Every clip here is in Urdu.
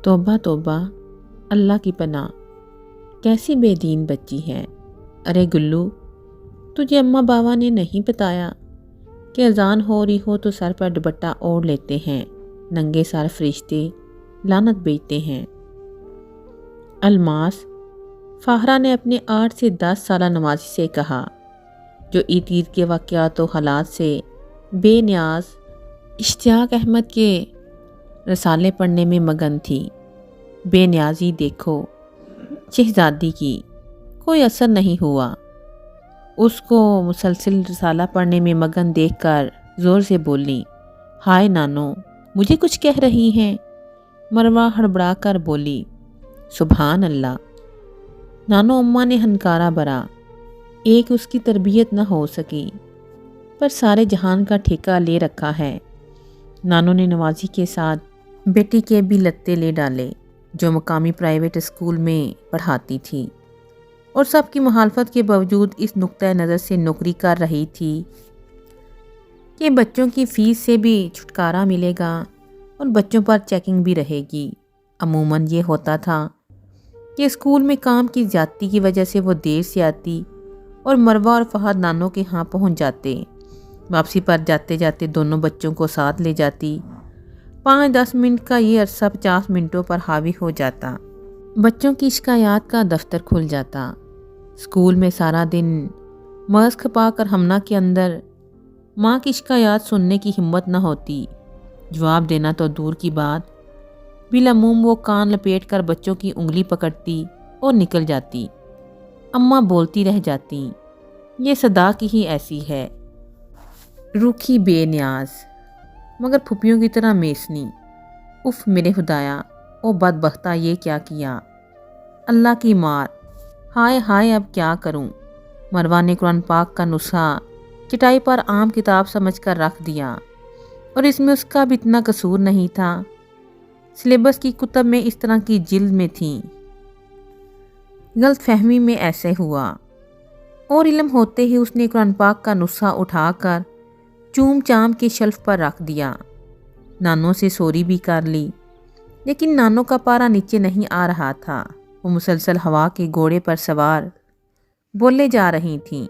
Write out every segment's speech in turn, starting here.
توبہ توبہ، اللہ کی پناہ، کیسی بے دین بچی ہے۔ ارے گلو، تجھے اماں باوا نے نہیں بتایا کہ اذان ہو رہی ہو تو سر پر دوپٹہ اوڑھ لیتے ہیں، ننگے سر فرشتے لعنت بھیجتے ہیں۔ الماس، فاہرہ نے اپنے 8 سے 10 سالہ نوازی سے کہا، جو عید کے واقعات و حالات سے بے نیاز اشتیاق احمد کے رسالے پڑھنے میں مگن تھی۔ بے نیازی دیکھو شہزادی کی، کوئی اثر نہیں ہوا۔ اس کو مسلسل رسالہ پڑھنے میں مگن دیکھ کر زور سے بولی، ہائے نانو، مجھے کچھ کہہ رہی ہیں؟ مروہ ہڑبڑا کر بولی، سبحان اللہ۔ نانو اماں نے ہنکارا بھرا، ایک اس کی تربیت نہ ہو سکی، پر سارے جہان کا ٹھیکہ لے رکھا ہے۔ نانو نے نوازی کے ساتھ بیٹی کے بھی لتے لے ڈالے، جو مقامی پرائیویٹ اسکول میں پڑھاتی تھی اور سب کی مخالفت کے باوجود اس نقطۂ نظر سے نوکری کر رہی تھی کہ بچوں کی فیس سے بھی چھٹکارا ملے گا اور بچوں پر چیکنگ بھی رہے گی۔ عموماً یہ ہوتا تھا کہ اسکول میں کام کی زیادتی کی وجہ سے وہ دیر سے آتی اور مروہ اور فہد نانو کے ہاں پہنچ جاتے۔ واپسی پر جاتے جاتے دونوں بچوں کو ساتھ لے جاتی۔ 5-10 منٹ کا یہ عرصہ 50 منٹوں پر حاوی ہو جاتا۔ بچوں کی شکایات کا دفتر کھل جاتا۔ اسکول میں سارا دن مغز کھپا کر ہمنہ کے اندر ماں کی شکایات سننے کی ہمت نہ ہوتی۔ جواب دینا تو دور کی بات، بالعموم وہ کان لپیٹ کر بچوں کی انگلی پکڑتی اور نکل جاتی۔ اماں بولتی رہ جاتی، یہ صدا کی ہی ایسی ہے، روکھی بے نیاز، مگر پھپھیوں کی طرح میسنی۔ اف میرے خدایا، او بدبختہ، یہ کیا کیا؟ اللہ کی مار، ہائے ہائے، اب کیا کروں؟ مروہ نے قرآن پاک کا نسخہ چٹائی پر عام کتاب سمجھ کر رکھ دیا، اور اس میں اس کا بھی اتنا قصور نہیں تھا۔ سلیبس کی کتب میں اس طرح کی جلد میں تھیں۔ غلط فہمی میں ایسے ہوا، اور علم ہوتے ہی اس نے قرآن پاک کا نسخہ اٹھا کر چوم چام کے شلف پر رکھ دیا۔ نانو سے سوری بھی کر لی، لیکن نانو کا پارا نیچے نہیں آ رہا تھا۔ وہ مسلسل ہوا کے گھوڑے پر سوار بولے جا رہی تھیں،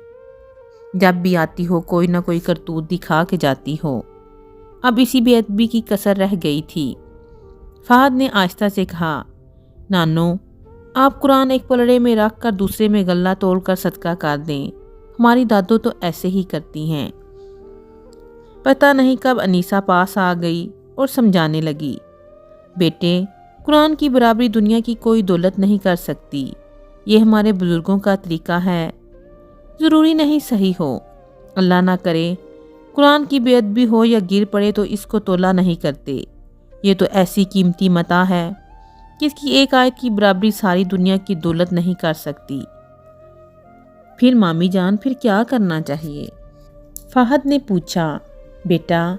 جب بھی آتی ہو کوئی نہ کوئی کرتوت دکھا کے جاتی ہو۔ اب اسی بے ادبی کی کسر رہ گئی تھی۔ فہد نے آہستہ سے کہا، نانو، آپ قرآن ایک پلڑے میں رکھ کر دوسرے میں غلہ تول کر صدقہ کر دیں، ہماری دادو تو ایسے ہی کرتی ہیں۔ پتہ نہیں کب انیسہ پاس آ گئی اور سمجھانے لگی، بیٹے، قرآن کی برابری دنیا کی کوئی دولت نہیں کر سکتی، یہ ہمارے بزرگوں کا طریقہ ہے، ضروری نہیں صحیح ہو، اللہ نہ کرے قرآن کی بے ادبی ہو یا گر پڑے تو اس کو تولا نہیں کرتے، یہ تو ایسی قیمتی متاع ہے کہ اس کی ایک آیت کی برابری ساری دنیا کی دولت نہیں کر سکتی۔ پھر مامی جان، پھر کیا کرنا چاہیے؟ فہد نے پوچھا، بیٹا،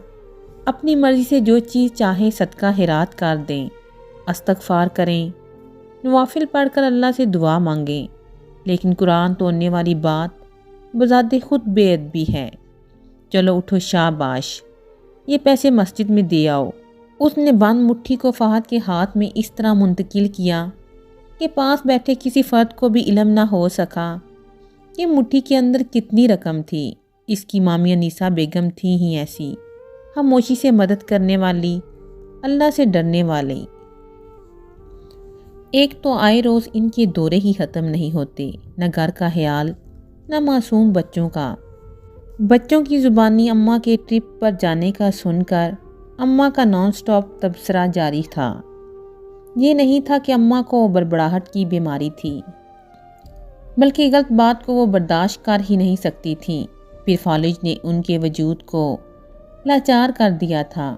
اپنی مرضی سے جو چیز چاہیں صدقہ خیرات کر دیں، استغفار کریں، نوافل پڑھ کر اللہ سے دعا مانگیں، لیکن قرآن توڑنے والی بات بذات خود بے ادبی ہے۔ چلو اٹھو، شاباش، یہ پیسے مسجد میں دے آؤ۔ اس نے بند مٹھی کو فہد کے ہاتھ میں اس طرح منتقل کیا کہ پاس بیٹھے کسی فرد کو بھی علم نہ ہو سکا کہ مٹھی کے اندر کتنی رقم تھی۔ اس کی مامی انیسہ بیگم تھی ہی ایسی، خاموشی سے مدد کرنے والی، اللہ سے ڈرنے والی۔ ایک تو آئے روز ان کے دورے ہی ختم نہیں ہوتے، نہ گھر کا خیال، نہ معصوم بچوں کا۔ بچوں کی زبانی اماں کے ٹرپ پر جانے کا سن کر اماں کا نان سٹاپ تبصرہ جاری تھا۔ یہ نہیں تھا کہ اماں کو بڑبڑاہٹ کی بیماری تھی، بلکہ غلط بات کو وہ برداشت کر ہی نہیں سکتی تھیں۔ پھر فالج نے ان کے وجود کو لاچار کر دیا تھا،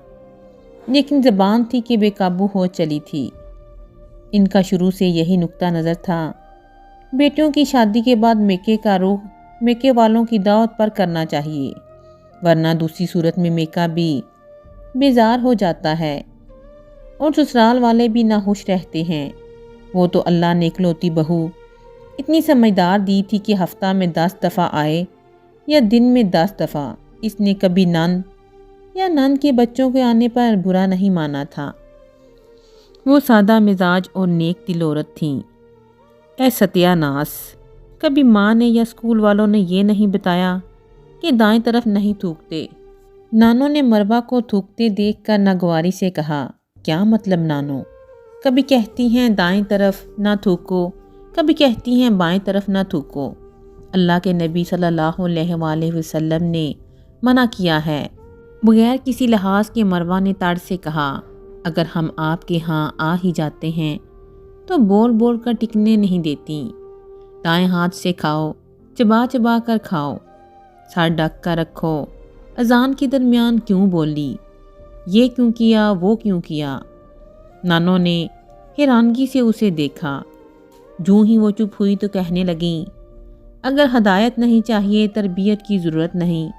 لیکن زبان تھی کہ بے قابو ہو چلی تھی۔ ان کا شروع سے یہی نقطہ نظر تھا، بیٹیوں کی شادی کے بعد میکے کا رخ میکے والوں کی دعوت پر کرنا چاہیے، ورنہ دوسری صورت میں میکا بھی بیزار ہو جاتا ہے اور سسرال والے بھی ناخوش رہتے ہیں۔ وہ تو اللہ نے اکلوتی بہو اتنی سمجھدار دی تھی کہ ہفتہ میں 10 دفعہ آئے یا دن میں 10 دفعہ، اس نے کبھی نند یا نند کے بچوں کے آنے پر برا نہیں مانا تھا۔ وہ سادہ مزاج اور نیک دل عورت تھیں۔ اے ستیہ ناس، کبھی ماں نے یا اسکول والوں نے یہ نہیں بتایا کہ دائیں طرف نہیں تھوکتے؟ نانو نے مروہ کو تھوکتے دیکھ کر ناگواری سے کہا، کیا مطلب نانو؟ کبھی کہتی ہیں دائیں طرف نہ تھوکو، کبھی کہتی ہیں بائیں طرف نہ تھوکو۔ اللہ کے نبی صلی اللہ علیہ وآلہ وسلم نے منع کیا ہے۔ بغیر کسی لحاظ کے مروہ نے تڑ سے کہا، اگر ہم آپ کے ہاں آ ہی جاتے ہیں تو بول بول کر ٹکنے نہیں دیتی۔ دائیں ہاتھ سے کھاؤ، چبا چبا کر کھاؤ، سر ڈھک کر رکھو۔ اذان کے درمیان کیوں بولی؟ یہ کیوں کیا، وہ کیوں کیا؟ نانو نے حیرانگی سے اسے دیکھا۔ جوں ہی وہ چپ ہوئی تو کہنے لگیں، اگر ہدایت نہیں چاہیے، تربیت کی ضرورت نہیں،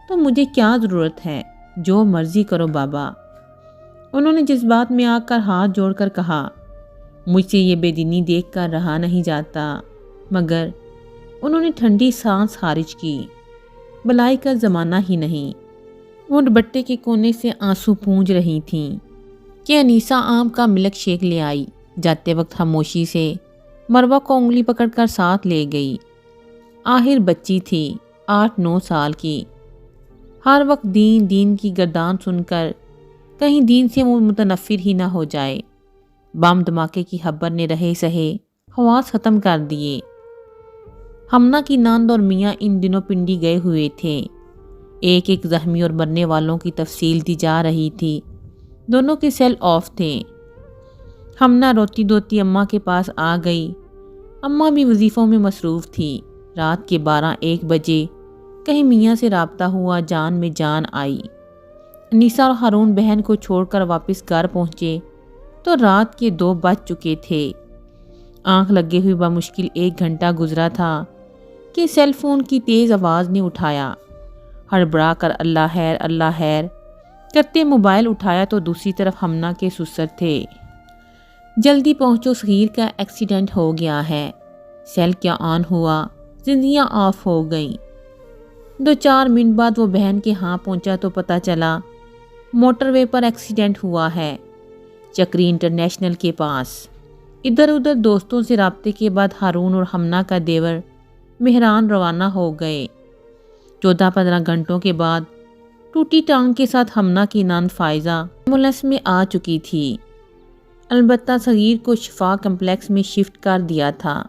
تو مجھے کیا ضرورت ہے؟ جو مرضی کرو بابا۔ انہوں نے جذبات میں آ کر ہاتھ جوڑ کر کہا، مجھ سے یہ بے دینی دیکھ کر رہا نہیں جاتا۔ مگر انہوں نے ٹھنڈی سانس خارج کی۔ بلائی کا زمانہ ہی نہیں۔ وہ دوپٹے کے کونے سے آنسو پونجھ رہی تھیں کہ انیسہ آم کا ملک شیک لے آئی۔ جاتے وقت خاموشی سے مروہ کو انگلی پکڑ کر ساتھ لے گئی۔ آخر بچی تھی، 8-9 سال کی۔ ہر وقت دین دین کی گردان سن کر کہیں دین سے وہ متنفر ہی نہ ہو جائے۔ بم دھماکے کی خبر نے رہے سہے حواس ختم کر دیے۔ ہمنا کی ناند اور میاں ان دنوں پنڈی گئے ہوئے تھے۔ ایک ایک زخمی اور مرنے والوں کی تفصیل دی جا رہی تھی۔ دونوں کے سیل آف تھے۔ ہمنا روتی دھوتی اماں کے پاس آ گئی۔ اماں بھی وظیفوں میں مصروف تھی۔ رات کے 12-1 بجے کہیں میاں سے رابطہ ہوا، جان میں جان آئی۔ انیسہ اور ہارون بہن کو چھوڑ کر واپس گھر پہنچے تو رات کے 2 بج چکے تھے۔ آنکھ لگے ہوئے بمشکل 1 گھنٹہ گزرا تھا کہ سیل فون کی تیز آواز نے اٹھایا۔ ہڑبڑا کر اللہ خیر کرتے موبائل اٹھایا تو دوسری طرف ہمنا کے سسر تھے۔ جلدی پہنچو، صغیر کا ایکسیڈنٹ ہو گیا ہے۔ سیل کیا آن ہوا، زندگیاں آف ہو گئیں۔ 2-4 منٹ بعد وہ بہن کے ہاں پہنچا تو پتہ چلا موٹر وے پر ایکسیڈنٹ ہوا ہے، چکری انٹرنیشنل کے پاس۔ ادھر ادھر دوستوں سے رابطے کے بعد ہارون اور ہمنا کا دیور مہران روانہ ہو گئے۔ 14-15 گھنٹوں کے بعد ٹوٹی ٹانگ کے ساتھ ہمنا کی ناند فائزہ ایمبولینس میں آ چکی تھی۔ البتہ صغیر کو شفا کمپلیکس میں شفٹ کر دیا تھا۔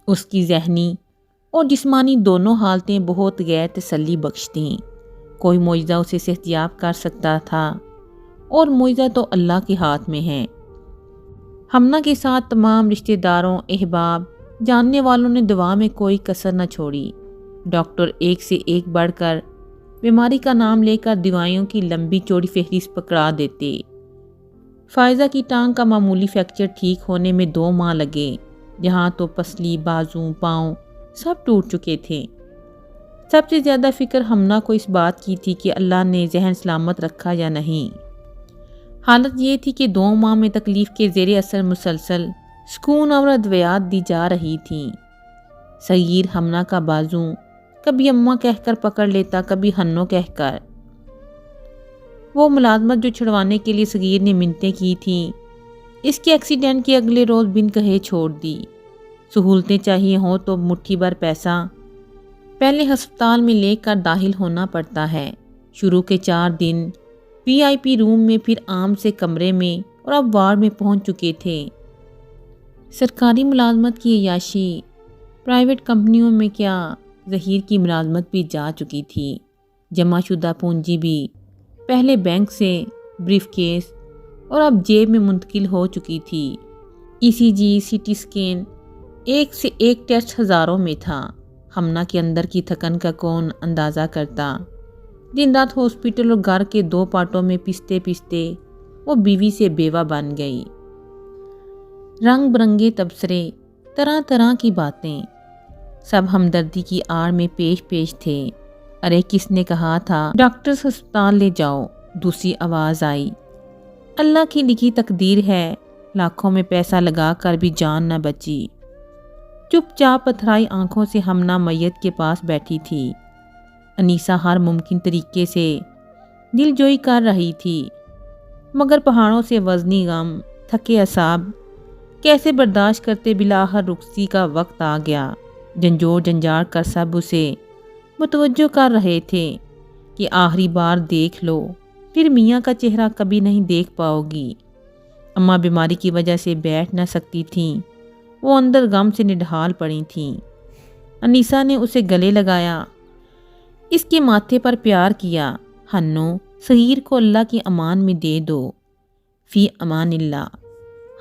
اس کی ذہنی اور جسمانی دونوں حالتیں بہت غیر تسلی بخش تھیں۔ کوئی معجزہ اسے صحتیاب کر سکتا تھا، اور معجزہ تو اللہ کے ہاتھ میں ہے۔ ہمنا کے ساتھ تمام رشتہ داروں، احباب، جاننے والوں نے دعا میں کوئی کسر نہ چھوڑی۔ ڈاکٹر ایک سے ایک بڑھ کر بیماری کا نام لے کر دوائیوں کی لمبی چوڑی فہرست پکڑا دیتے۔ فائزہ کی ٹانگ کا معمولی فریکچر ٹھیک ہونے میں 2 ماہ لگے، جہاں تو پسلی، بازو، پاؤں سب ٹوٹ چکے تھے۔ سب سے زیادہ فکر ہمنا کو اس بات کی تھی کہ اللہ نے ذہن سلامت رکھا یا نہیں۔ حالت یہ تھی کہ 2 ماہ میں تکلیف کے زیر اثر مسلسل سکون اور ادویات دی جا رہی تھیں۔ صغیر ہمنا کا بازو کبھی اماں کہہ کر پکڑ لیتا، کبھی ہنو کہہ کر۔ وہ ملازمت جو چھڑوانے کے لیے صغیر نے منتیں کی تھیں، اس کے ایکسیڈنٹ کے اگلے روز بن کہے چھوڑ دی۔ سہولتیں چاہیے ہوں تو مٹھی بھر پیسہ پہلے ہسپتال میں لے کر داخل ہونا پڑتا ہے۔ شروع کے 4 دن VIP روم میں، پھر عام سے کمرے میں، اور اب وارڈ میں پہنچ چکے تھے۔ سرکاری ملازمت کی عیاشی، پرائیویٹ کمپنیوں میں کیا، ظہیر کی ملازمت بھی جا چکی تھی۔ جمع شدہ پونجی بھی پہلے بینک سے بریف کیس اور اب جیب میں منتقل ہو چکی تھی۔ ECG، CT اسکین، ایک سے ایک ٹیسٹ ہزاروں میں تھا۔ ہمنا کے اندر کی تھکن کا کون اندازہ کرتا؟ دن رات ہاسپٹل اور گھر کے 2 پارٹوں میں پستے پستے وہ بیوی سے بیوہ بن گئی۔ رنگ برنگے تبصرے، طرح طرح کی باتیں، سب ہمدردی کی آڑ میں پیش تھے۔ ارے کس نے کہا تھا ڈاکٹرز ہسپتال لے جاؤ؟ دوسری آواز آئی، اللہ کی لکھی تقدیر ہے، لاکھوں میں پیسہ لگا کر بھی جان نہ بچی۔ چپ چاپ پتھرائی آنکھوں سے ہمنا میت کے پاس بیٹھی تھی۔ انیسہ ہر ممکن طریقے سے دل جوئی کر رہی تھی، مگر پہاڑوں سے وزنی غم تھکے اعصاب کیسے برداشت کرتے بالآخر رخصتی کا وقت آ گیا۔ جھنجھوڑ جھنجھاڑ کر سب اسے متوجہ کر رہے تھے کہ آخری بار دیکھ لو، پھر میاں کا چہرہ کبھی نہیں دیکھ پاؤ گی۔ اماں بیماری کی وجہ سے بیٹھ نہ سکتی تھیں، وہ اندر غم سے نڈھال پڑی تھیں۔ انیسہ نے اسے گلے لگایا، اس کے ماتھے پر پیار کیا۔ ہنو، صغیر کو اللہ کی امان میں دے دو، فی امان اللہ۔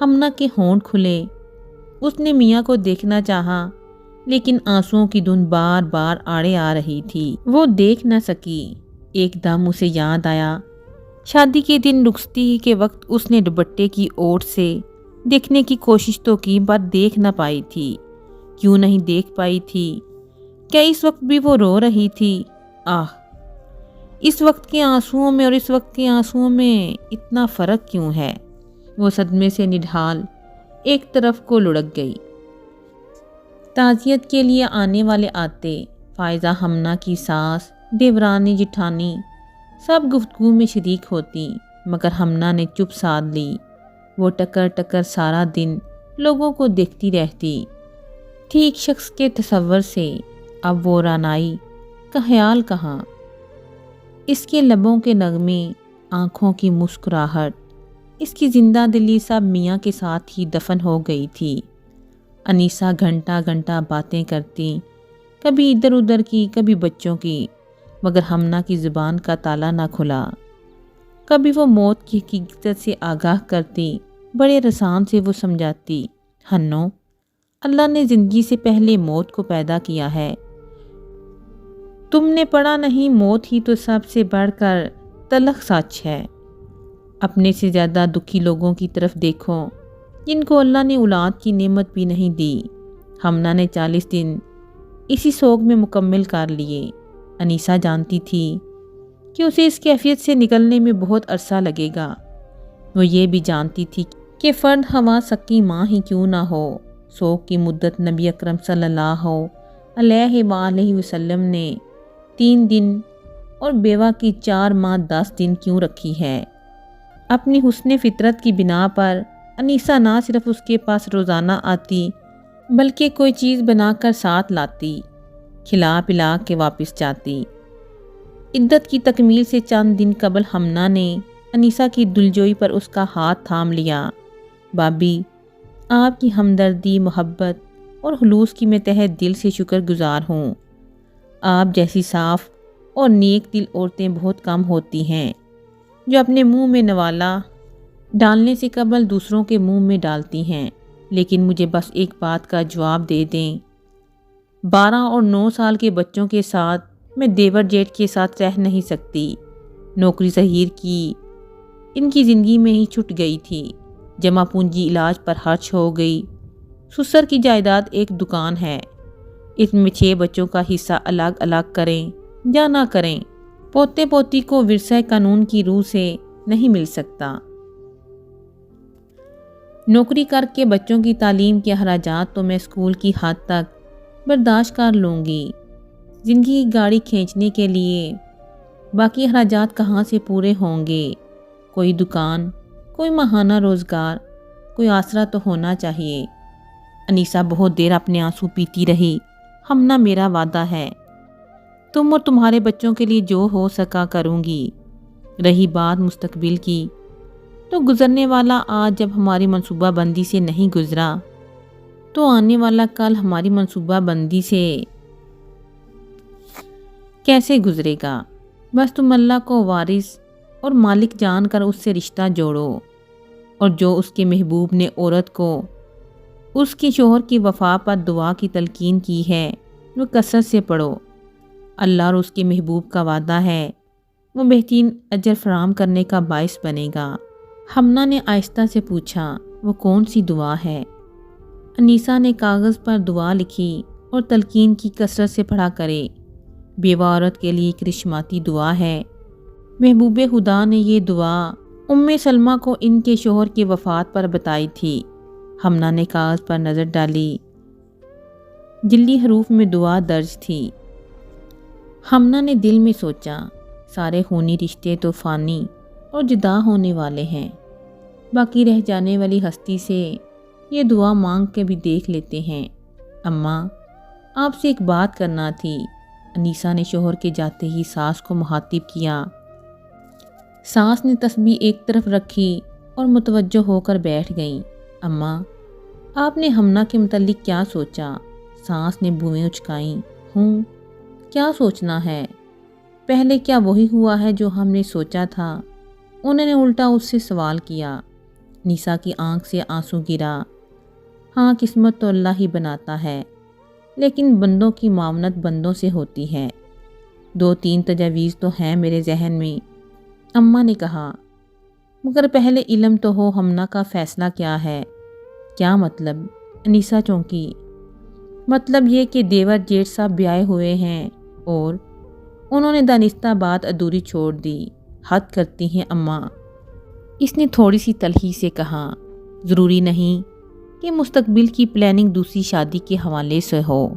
ہمنا کے ہونٹ کھلے، اس نے میاں کو دیکھنا چاہا لیکن آنسوؤں کی دھن بار بار آڑے آ رہی تھی، وہ دیکھ نہ سکی۔ ایک دم اسے یاد آیا، شادی کے دن رخصتی کے وقت اس نے دوپٹے کی اوٹ سے دیکھنے کی کوشش تو کی پر دیکھ نہ پائی تھی۔ کیوں نہیں دیکھ پائی تھی؟ کیا اس وقت بھی وہ رو رہی تھی؟ اس وقت کے آنسوؤں میں اور اس وقت کے آنسوؤں میں اتنا فرق کیوں ہے؟ وہ صدمے سے نڈھال ایک طرف کو لڑک گئی۔ تعزیت کے لیے آنے والے آتے، فائزہ، ہمنا کی ساس، دیورانی، جٹھانی سب گفتگو میں شریک ہوتی، مگر ہمنا نے چپ سادھ لی۔ وہ ٹکر ٹکر سارا دن لوگوں کو دیکھتی رہتی، ٹھیک شخص کے تصور سے۔ اب وہ رانائی کا خیال کہاں، اس کے لبوں کے نغمے، آنکھوں کی مسکراہٹ، اس کی زندہ دلی سب میاں کے ساتھ ہی دفن ہو گئی تھی۔ انیسہ گھنٹہ گھنٹہ باتیں کرتی، کبھی ادھر ادھر کی، کبھی بچوں کی، مگر ہمنا کی زبان کا تالا نہ کھلا۔ کبھی وہ موت کی حقیقت سے آگاہ کرتی، بڑے رسان سے وہ سمجھاتی، ہنو، اللہ نے زندگی سے پہلے موت کو پیدا کیا ہے۔ تم نے پڑھا نہیں، موت ہی تو سب سے بڑھ کر تلخ سچ ہے۔ اپنے سے زیادہ دکھی لوگوں کی طرف دیکھو جن کو اللہ نے اولاد کی نعمت بھی نہیں دی۔ ہمنا نے 40 دن اسی سوگ میں مکمل کر لیے۔ انیسہ جانتی تھی کہ اسے اس کیفیت سے نکلنے میں بہت عرصہ لگے گا۔ وہ یہ بھی جانتی تھی کہ فرد ہوا سکی ماں ہی کیوں نہ ہو، سوگ کی مدت نبی اکرم صلی اللہ علیہ وآلہ وسلم نے 3 دن اور بیوہ کی 4 ماہ 10 دن کیوں رکھی ہے۔ اپنی حسن فطرت کی بنا پر انیسہ نہ صرف اس کے پاس روزانہ آتی بلکہ کوئی چیز بنا کر ساتھ لاتی، کھلا پلا کے واپس جاتی۔ عدت کی تکمیل سے چند دن قبل ہمنا نے انیسہ کی دلجوئی پر اس کا ہاتھ تھام لیا۔ بابی، آپ کی ہمدردی، محبت اور خلوص کی میں تہہ دل سے شکر گزار ہوں۔ آپ جیسی صاف اور نیک دل عورتیں بہت کم ہوتی ہیں جو اپنے منہ میں نوالا ڈالنے سے قبل دوسروں کے منہ میں ڈالتی ہیں۔ لیکن مجھے بس ایک بات کا جواب دے دیں، 12 اور 9 سال کے بچوں کے ساتھ میں دیور جیٹھ کے ساتھ رہ نہیں سکتی۔ نوکری ظہیر کی ان کی زندگی میں ہی چھٹ گئی تھی، جمع پونجی علاج پر خرچ ہو گئی۔ سسر کی جائیداد ایک دکان ہے، اس میں 6 بچوں کا حصہ الگ الگ کریں یا نہ کریں، پوتے پوتی کو ورثہ قانون کی روح سے نہیں مل سکتا۔ نوکری کر کے بچوں کی تعلیم کے اخراجات تو میں اسکول کی حد تک برداشت کر لوں گی، زندگی کی گاڑی کھینچنے کے لیے باقی اخراجات کہاں سے پورے ہوں گے؟ کوئی دکان، کوئی ماہانہ روزگار، کوئی آسرا تو ہونا چاہیے۔ انیسہ بہت دیر اپنے آنسو پیتی رہی۔ ہمنا، میرا وعدہ ہے، تم اور تمہارے بچوں کے لیے جو ہو سکا کروں گی۔ رہی بات مستقبل کی، تو گزرنے والا آج جب ہماری منصوبہ بندی سے نہیں گزرا تو آنے والا کل ہماری منصوبہ بندی سے کیسے گزرے گا؟ بس تم اللہ کو وارث اور مالک جان کر اس سے رشتہ جوڑو، اور جو اس کے محبوب نے عورت کو اس کے شوہر کی وفا پر دعا کی تلقین کی ہے وہ کثرت سے پڑھو۔ اللہ اور اس کے محبوب کا وعدہ ہے وہ بہترین اجر فراہم کرنے کا باعث بنے گا۔ ہمنا نے آہستہ سے پوچھا، وہ کون سی دعا ہے؟ انیسہ نے کاغذ پر دعا لکھی اور تلقین کی کثرت سے پڑھا کرے۔ بیوہ عورت کے لیے کرشماتی دعا ہے۔ محبوب خدا نے یہ دعا ام سلمہ کو ان کے شوہر کی وفات پر بتائی تھی۔ ہمنا نے کاغذ پر نظر ڈالی، جلی حروف میں دعا درج تھی۔ ہمنا نے دل میں سوچا، سارے خونی رشتے تو فانی اور جدا ہونے والے ہیں، باقی رہ جانے والی ہستی سے یہ دعا مانگ کے بھی دیکھ لیتے ہیں۔ اماں، آپ سے ایک بات کرنا تھی۔ انیسہ نے شوہر کے جاتے ہی ساس کو مخاطب کیا۔ ساس نے تسبیح ایک طرف رکھی اور متوجہ ہو کر بیٹھ گئیں۔ اماں، آپ نے ہمنا کے متعلق کیا سوچا؟ ساس نے بوئیں اچکائیں۔ کیا سوچنا ہے؟ پہلے کیا وہی ہوا ہے جو ہم نے سوچا تھا؟ انہوں نے الٹا اس سے سوال کیا۔ نیسا کی آنکھ سے آنسو گرا۔ ہاں، قسمت تو اللہ ہی بناتا ہے، لیکن بندوں کی معاونت بندوں سے ہوتی ہے۔ 2-3 تجاویز تو ہیں میرے ذہن میں، اماں نے کہا، مگر پہلے علم تو ہو ہمنا کا فیصلہ کیا ہے۔ کیا مطلب؟ انیسہ چونکی۔ مطلب یہ کہ دیور جیٹھ صاحب بیائے ہوئے ہیں اور انہوں نے دانستہ بات ادھوری چھوڑ دی۔ حد کرتی ہیں اماں، اس نے تھوڑی سی تلخی سے کہا۔ ضروری نہیں کہ مستقبل کی پلاننگ دوسری شادی کے حوالے سے ہو،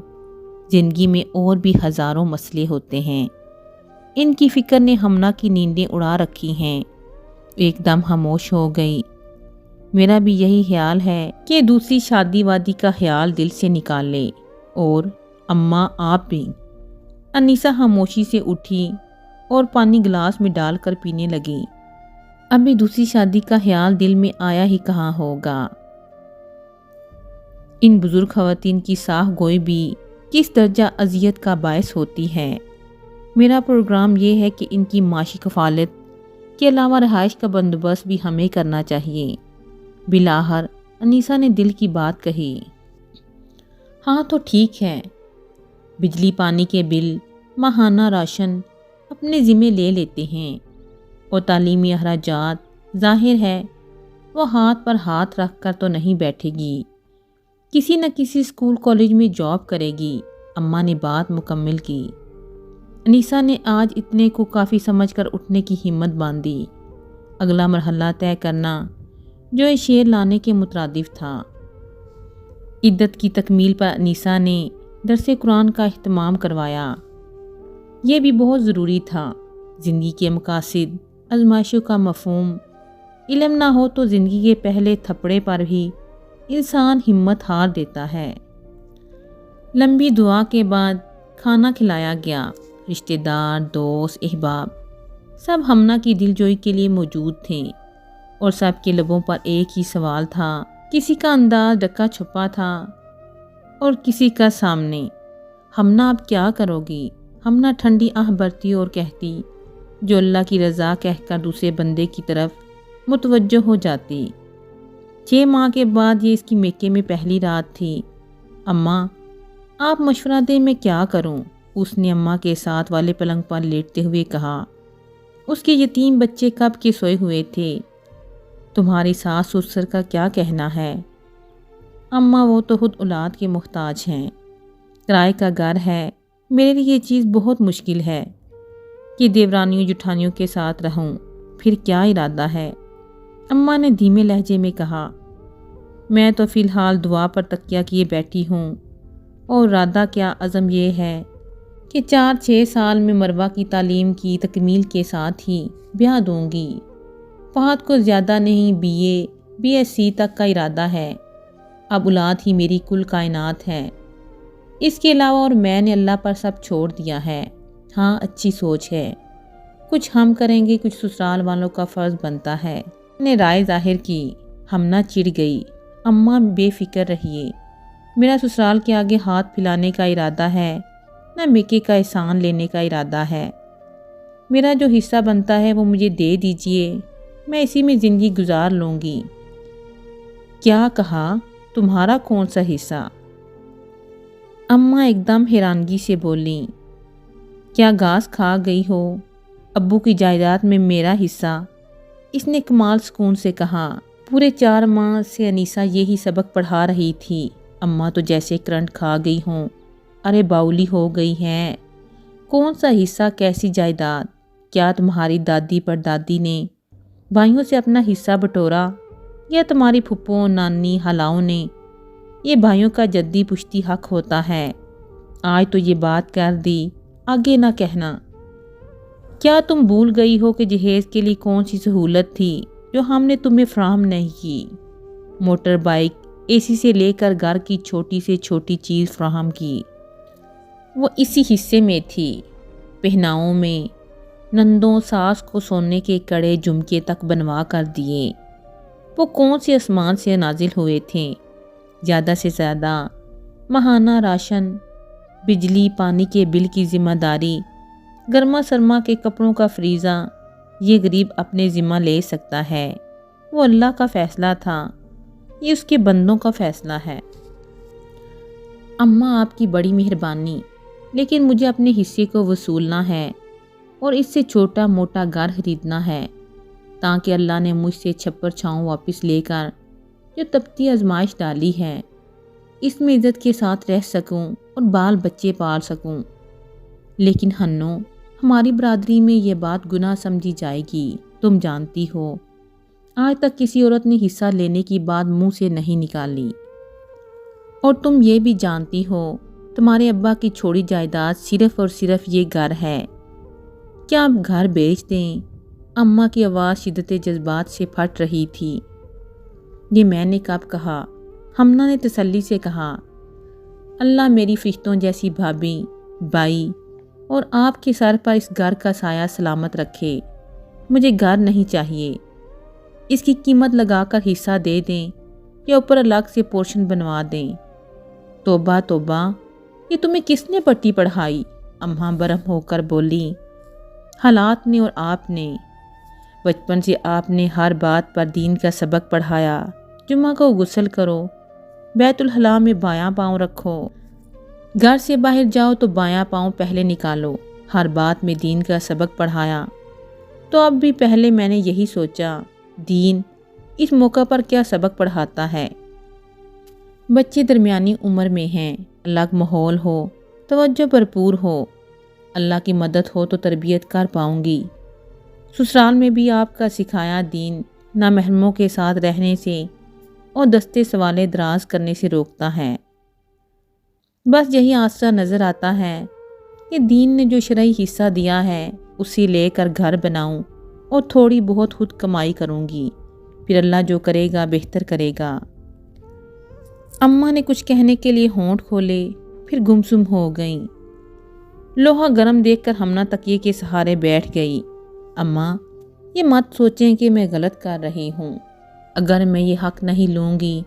زندگی میں اور بھی ہزاروں مسئلے ہوتے ہیں۔ ان کی فکر نے ہمنا کی نیندیں اڑا رکھی ہیں۔ ایک دم خاموش ہو گئی۔ میرا بھی یہی خیال ہے کہ دوسری شادی وادی کا خیال دل سے نکال لے، اور اماں آپ بھی۔ انیسہ خاموشی سے اٹھی اور پانی گلاس میں ڈال کر پینے لگی۔ ابھی دوسری شادی کا خیال دل میں آیا ہی کہاں ہوگا۔ ان بزرگ خواتین کی ساکھ گوئی بھی کس درجہ اذیت کا باعث ہوتی ہے۔ میرا پروگرام یہ ہے کہ ان کی معاشی کفالت کے علاوہ رہائش کا بندوبست بھی ہمیں کرنا چاہیے۔ بالآخر انیسہ نے دل کی بات کہی۔ ہاں تو ٹھیک ہے، بجلی پانی کے بل، ماہانہ راشن اپنے ذمہ لے لیتے ہیں، اور تعلیمی اخراجات ظاہر ہے وہ ہاتھ پر ہاتھ رکھ کر تو نہیں بیٹھے گی، کسی نہ کسی اسکول کالج میں جاب کرے گی۔ اماں نے بات مکمل کی۔ انیسہ نے آج اتنے کو کافی سمجھ کر اٹھنے کی ہمت باندھی۔ اگلا مرحلہ طے کرنا جو یہ شعر لانے کے مترادف تھا۔ عدت کی تکمیل پر انیسہ نے درس قرآن کا اہتمام کروایا۔ یہ بھی بہت ضروری تھا۔ زندگی کے مقاصد، آزمائشوں کا مفہوم علم نہ ہو تو زندگی کے پہلے تھپڑے پر بھی انسان ہمت ہار دیتا ہے۔ لمبی دعا کے بعد کھانا کھلایا گیا۔ رشتہ دار، دوست، احباب سب ہمنا کی دلجوئی کے لیے موجود تھے، اور سب کے لبوں پر ایک ہی سوال تھا۔ کسی کا انداز ڈکا چھپا تھا اور کسی کا سامنے۔ ہمنا اب کیا کرو گی؟ ہمنا ٹھنڈی آہ بھرتی اور کہتی، جو اللہ کی رضا کہہ کر دوسرے بندے کی طرف متوجہ ہو جاتی۔ 6 ماہ کے بعد یہ اس کی میکے میں پہلی رات تھی۔ اماں، آپ مشورہ دیں میں کیا کروں؟ اس نے اماں کے ساتھ والے پلنگ پر لیٹتے ہوئے کہا۔ اس کے یتیم بچے کب کے سوئے ہوئے تھے۔ تمہاری ساس سسر کا کیا کہنا ہے؟ اماں، وہ تو خود اولاد کے محتاج ہیں۔ کرائے کا گھر ہے، میرے لیے یہ چیز بہت مشکل ہے کہ دیورانیوں جٹھانیوں کے ساتھ رہوں۔ پھر کیا ارادہ ہے؟ اماں نے دھیمے لہجے میں کہا، میں تو فی الحال دعا پر تکیہ کیے بیٹھی ہوں، اور ارادہ کیا عزم یہ ہے کہ 4-6 سال میں مروہ کی تعلیم کی تکمیل کے ساتھ ہی بیاہ دوں گی۔ فہد کو زیادہ نہیں BSc تک کا ارادہ ہے۔ اب اولاد ہی میری کل کائنات ہے، اس کے علاوہ اور میں نے اللہ پر سب چھوڑ دیا ہے۔ ہاں، اچھی سوچ ہے، کچھ ہم کریں گے، کچھ سسرال والوں کا فرض بنتا ہے۔ نے رائے ظاہر کی۔ ہمنا چڑ گئی۔ اماں، بے فکر رہیے، میرا سسرال کے آگے ہاتھ پھیلانے کا ارادہ ہے، نہ میکے کا احسان لینے کا ارادہ ہے۔ میرا جو حصہ بنتا ہے وہ مجھے دے دیجئے، میں اسی میں زندگی گزار لوں گی۔ کیا کہا؟ تمہارا کون سا حصہ؟ اماں ایک دم حیرانگی سے بولیں۔ کیا گھاس کھا گئی ہو؟ ابو کی جائیداد میں میرا حصہ، اس نے کمال سکون سے کہا۔ پورے 4 ماہ سے انیسہ یہی سبق پڑھا رہی تھی۔ اماں تو جیسے کرنٹ کھا گئی ہوں۔ ارے باولی ہو گئی ہیں، کون سا حصہ، کیسی جائیداد؟ کیا تمہاری دادی پردادی نے بھائیوں سے اپنا حصہ بٹورا، یا تمہاری پھپھو، نانی، خالاؤں نے؟ یہ بھائیوں کا جدی پشتی حق ہوتا ہے۔ آج تو یہ بات کر دی، آگے نہ کہنا۔ کیا تم بھول گئی ہو کہ جہیز کے لیے کون سی سہولت تھی جو ہم نے تمہیں فراہم نہیں کی۔ موٹر بائک، اے سی سے لے کر گھر کی چھوٹی سے چھوٹی چیز فراہم کی، وہ اسی حصے میں تھی۔ پہناؤں میں نندوں ساس کو سونے کے کڑے جھمکے تک بنوا کر دیے۔ وہ کون سے آسمان سے نازل ہوئے تھے؟ زیادہ سے زیادہ ماہانہ راشن، بجلی پانی کے بل کی ذمہ داری، گرما سرما کے کپڑوں کا فریضہ یہ غریب اپنے ذمہ لے سکتا ہے۔ وہ اللہ کا فیصلہ تھا، یہ اس کے بندوں کا فیصلہ ہے۔ اماں آپ کی بڑی مہربانی، لیکن مجھے اپنے حصے کو وصولنا ہے اور اس سے چھوٹا موٹا گھر خریدنا ہے، تاکہ اللہ نے مجھ سے چھپر چھاؤں واپس لے کر جو تپتی آزمائش ڈالی ہے، اس میں عزت کے ساتھ رہ سکوں اور بال بچے پال سکوں۔ لیکن ہنو، ہماری برادری میں یہ بات گناہ سمجھی جائے گی، تم جانتی ہو۔ آج تک کسی عورت نے حصہ لینے کی بات منہ سے نہیں نکالی، اور تم یہ بھی جانتی ہو تمہارے ابا کی چھوڑی جائیداد صرف اور صرف یہ گھر ہے۔ کیا اب گھر بیچ دیں؟ اماں کی آواز شدت جذبات سے پھٹ رہی تھی۔ یہ میں نے کب کہا؟ ہمنہ نے تسلی سے کہا۔ اللہ میری فرشتوں جیسی بھابھی، بائی اور آپ کے سر پر اس گھر کا سایہ سلامت رکھے۔ مجھے گھر نہیں چاہیے، اس کی قیمت لگا کر حصہ دے دیں یا اوپر الگ سے پورشن بنوا دیں۔ توبہ توبہ، یہ تمہیں کس نے پٹی پڑھائی؟ اماں برہم ہو کر بولی۔ حالات نے اور آپ نے۔ بچپن سے آپ نے ہر بات پر دین کا سبق پڑھایا۔ جمعہ کو غسل کرو، بیت الخلاء میں بایاں پاؤں رکھو، گھر سے باہر جاؤ تو بایاں پاؤں پہلے نکالو، ہر بات میں دین کا سبق پڑھایا۔ تو اب بھی پہلے میں نے یہی سوچا، دین اس موقع پر کیا سبق پڑھاتا ہے؟ بچے درمیانی عمر میں ہیں، الگ ماحول ہو، توجہ بھرپور ہو، اللہ کی مدد ہو تو تربیت کر پاؤں گی۔ سسرال میں بھی آپ کا سکھایا دین نامحرموں کے ساتھ رہنے سے اور دستے سوالے دراز کرنے سے روکتا ہے۔ بس یہی آسرا نظر آتا ہے کہ دین نے جو شرعی حصہ دیا ہے اسی لے کر گھر بناؤں اور تھوڑی بہت خود کمائی کروں گی، پھر اللہ جو کرے گا بہتر کرے گا۔ اماں نے کچھ کہنے کے لیے ہونٹ کھولے، پھر گمسم ہو گئیں۔ لوہا گرم دیکھ کر ہمنہ تکیے کے سہارے بیٹھ گئی۔ اماں، یہ مت سوچیں کہ میں غلط کر رہی ہوں، اگر میں یہ حق نہیں لوں گی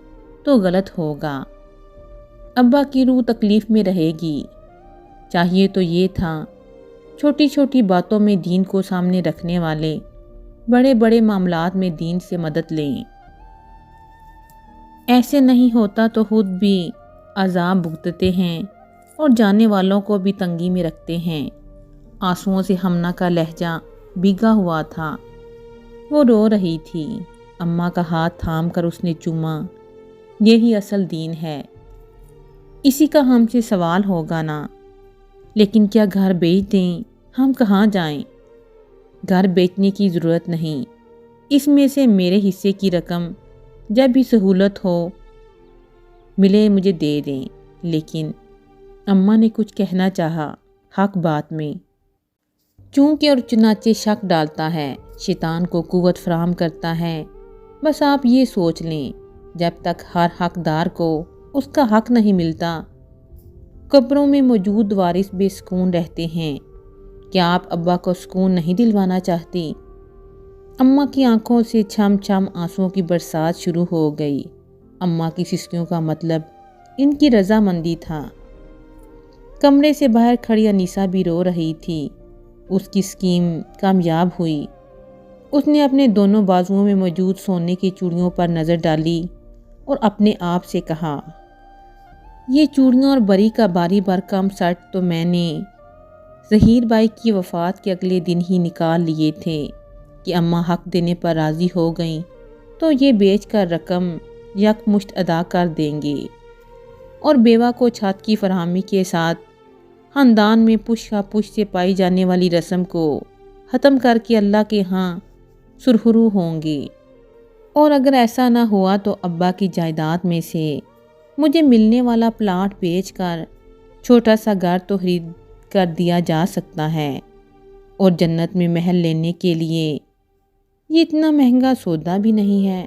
تو غلط ہوگا، ابا کی روح تکلیف میں رہے گی۔ چاہیے تو یہ تھا چھوٹی چھوٹی باتوں میں دین کو سامنے رکھنے والے بڑے بڑے معاملات میں دین سے مدد لیں۔ ایسے نہیں ہوتا تو خود بھی عذاب بھگتتے ہیں اور جانے والوں کو بھی تنگی میں رکھتے ہیں۔ آنسوؤں سے ہمنہ کا لہجہ بھیگا ہوا تھا، وہ رو رہی تھی۔ اماں کا ہاتھ تھام کر اس نے چوما۔ یہی اصل دین ہے، اسی کا ہم سے سوال ہوگا نا۔ لیکن کیا گھر بیچ دیں؟ ہم کہاں جائیں؟ گھر بیچنے کی ضرورت نہیں، اس میں سے میرے حصے کی رقم جب بھی سہولت ہو ملے مجھے دے دیں۔ لیکن اماں نے کچھ کہنا چاہا، حق بات میں چونکہ اور چنانچہ شک ڈالتا ہے، شیطان کو قوت فراہم کرتا ہے۔ بس آپ یہ سوچ لیں، جب تک ہر حقدار کو اس کا حق نہیں ملتا، قبروں میں موجود وارث بے سکون رہتے ہیں۔ کیا آپ ابا کو سکون نہیں دلوانا چاہتی؟ اماں کی آنکھوں سے چھم چھم آنسوؤں کی برسات شروع ہو گئی۔ اماں کی سسکیوں کا مطلب ان کی رضامندی تھا۔ کمرے سے باہر کھڑی انیسہ بھی رو رہی تھی۔ اس کی اسکیم کامیاب ہوئی۔ اس نے اپنے دونوں بازوؤں میں موجود سونے کی چوڑیوں پر نظر ڈالی اور اپنے آپ سے کہا، یہ چوڑیاں اور بری کا باری برکم سیٹ تو میں نے ظہیر بائی کی وفات کے اگلے دن ہی نکال لیے تھے کہ اماں حق دینے پر راضی ہو گئیں تو یہ بیچ کر رقم یکمشت ادا کر دیں گے اور بیوہ کو چھات کی فراہمی کے ساتھ خاندان میں پش کا پش سے پائی جانے والی رسم کو ختم کر کے اللہ کے ہاں سرخرو ہوں گے۔ اور اگر ایسا نہ ہوا تو ابا کی جائیداد میں سے مجھے ملنے والا پلاٹ بیچ کر چھوٹا سا گھر تو خرید کر دیا جا سکتا ہے اور جنت میں محل لینے کے لیے یہ اتنا مہنگا سودا بھی نہیں ہے